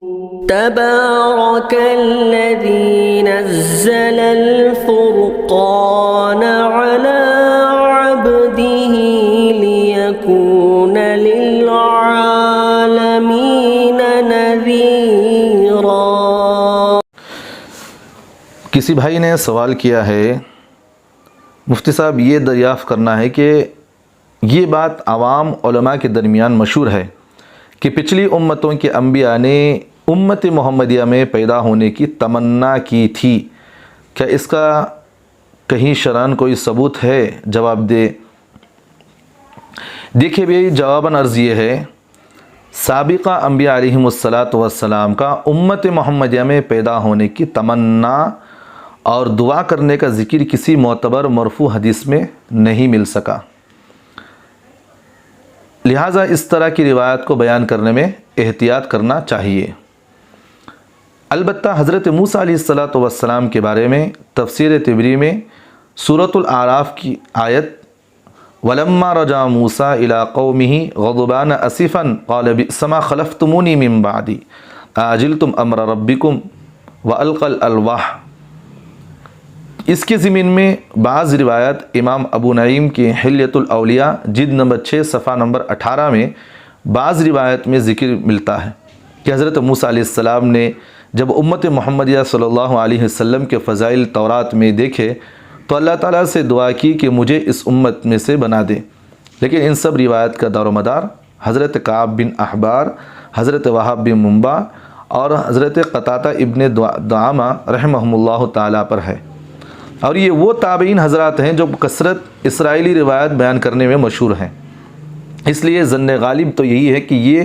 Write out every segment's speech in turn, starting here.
تبارك الذي نزل الفرقان على عبده ليكون للعالمين نذيرا۔ کسی بھائی نے سوال کیا ہے مفتی صاحب یہ دریافت کرنا ہے کہ یہ بات عوام علماء کے درمیان مشہور ہے کہ پچھلی امتوں کے انبیاء نے امت محمدیہ میں پیدا ہونے کی تمنا کی تھی، کیا اس کا کہیں شرعاً کوئی ثبوت ہے؟ جواب دے۔ دیکھیے بھائی، جواباً عرض یہ ہے، سابقہ انبیاء علیہم السلام کا امت محمدیہ میں پیدا ہونے کی تمنا اور دعا کرنے کا ذکر کسی معتبر مرفوع حدیث میں نہیں مل سکا، لہٰذا اس طرح کی روایت کو بیان کرنے میں احتیاط کرنا چاہیے۔ البتہ حضرت موسیٰ علیہ السلام کے بارے میں تفسیر طبری میں سورۃ الاعراف کی آیت وَلَمَّا رَجَعَ مُوسَىٰ إِلَىٰ قَوْمِهِ غَضْبَانَ أَسِفًا قَالَ بِئْسَ مَا خَلَفْتُمُونِي مِن بَعْدِي أَعَجِلْتُمْ أَمْرَ رَبِّكُمْ وَأَلْقَى الْأَلْوَاحَ۔ اس کے ضمن میں بعض روایت امام ابو نعیم کی حلیۃ الاولیاء جلد نمبر 6 صفحہ نمبر 18 میں بعض روایت میں ذکر ملتا ہے کہ حضرت موسیٰ علیہ السلام نے جب امت محمدیہ صلی اللہ علیہ وسلم کے فضائل تورات میں دیکھے تو اللہ تعالیٰ سے دعا کی کہ مجھے اس امت میں سے بنا دے، لیکن ان سب روایت کا دار و مدار حضرت کعب بن احبار، حضرت وہب بن منبع اور حضرت قتادہ ابن دعامہ رحمہم اللہ تعالیٰ پر ہے، اور یہ وہ تابعین حضرات ہیں جو کثرت اسرائیلی روایت بیان کرنے میں مشہور ہیں، اس لیے ظن غالب تو یہی ہے کہ یہ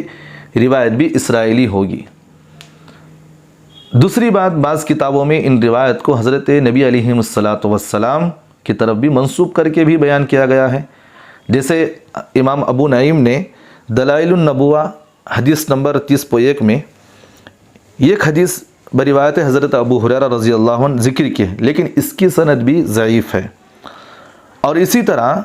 روایت بھی اسرائیلی ہوگی۔ دوسری بات، بعض کتابوں میں ان روایت کو حضرت نبی علیہ السلام کی طرف بھی منسوب کر کے بھی بیان کیا گیا ہے، جیسے امام ابو نعیم نے دلائل النبوہ حدیث نمبر 30.1 میں ایک حدیث بروایت حضرت ابو ہریرہ رضی اللہ عنہ ذکر کی ہے، لیکن اس کی سند بھی ضعیف ہے۔ اور اسی طرح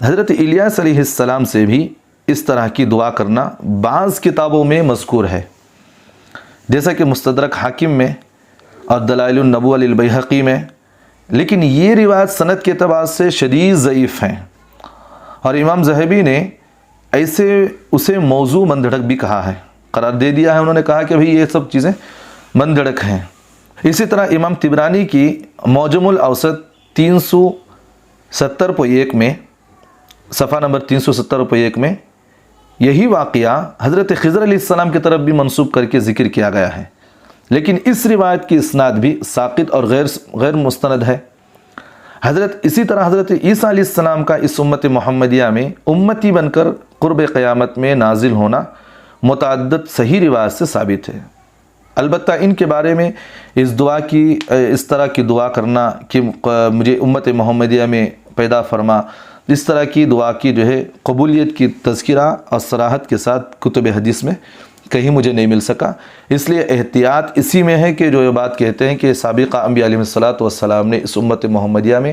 حضرت الیاس علیہ السلام سے بھی اس طرح کی دعا کرنا بعض کتابوں میں مذکور ہے، جیسا کہ مستدرک حاکم میں اور دلائل النبوہ للبیہقی میں، لیکن یہ روایت سند کے اعتبار سے شدید ضعیف ہیں، اور امام ذہبی نے ایسے اسے موضوع مندڑک بھی کہا ہے، قرار دے دیا ہے، انہوں نے کہا کہ بھئی یہ سب چیزیں مندڑک ہیں۔ اسی طرح امام طبرانی کی معجم الاوسط 370.1 میں صفحہ نمبر 370.1 میں یہی واقعہ حضرت خضر علیہ السلام کی طرف بھی منسوب کر کے ذکر کیا گیا ہے، لیکن اس روایت کی اسناد بھی ساقط اور غیر مستند ہے۔ اسی طرح حضرت عیسیٰ علیہ السلام کا اس امت محمدیہ میں امتی بن کر قرب قیامت میں نازل ہونا متعدد صحیح روایت سے ثابت ہے۔ البتہ ان کے بارے میں اس طرح کی دعا کرنا کہ مجھے امت محمدیہ میں پیدا فرما، اس طرح کی دعا کی جو ہے قبولیت کی تذکرہ اور صراحت کے ساتھ کتب حدیث میں کہیں مجھے نہیں مل سکا، اس لیے احتیاط اسی میں ہے کہ جو یہ بات کہتے ہیں کہ سابقہ انبیاء علیہ السلام نے اس امت محمدیہ میں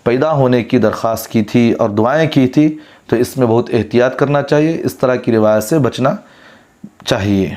پیدا ہونے کی درخواست کی تھی اور دعائیں کی تھی، تو اس میں بہت احتیاط کرنا چاہیے، اس طرح کی روایت سے بچنا چاہیے۔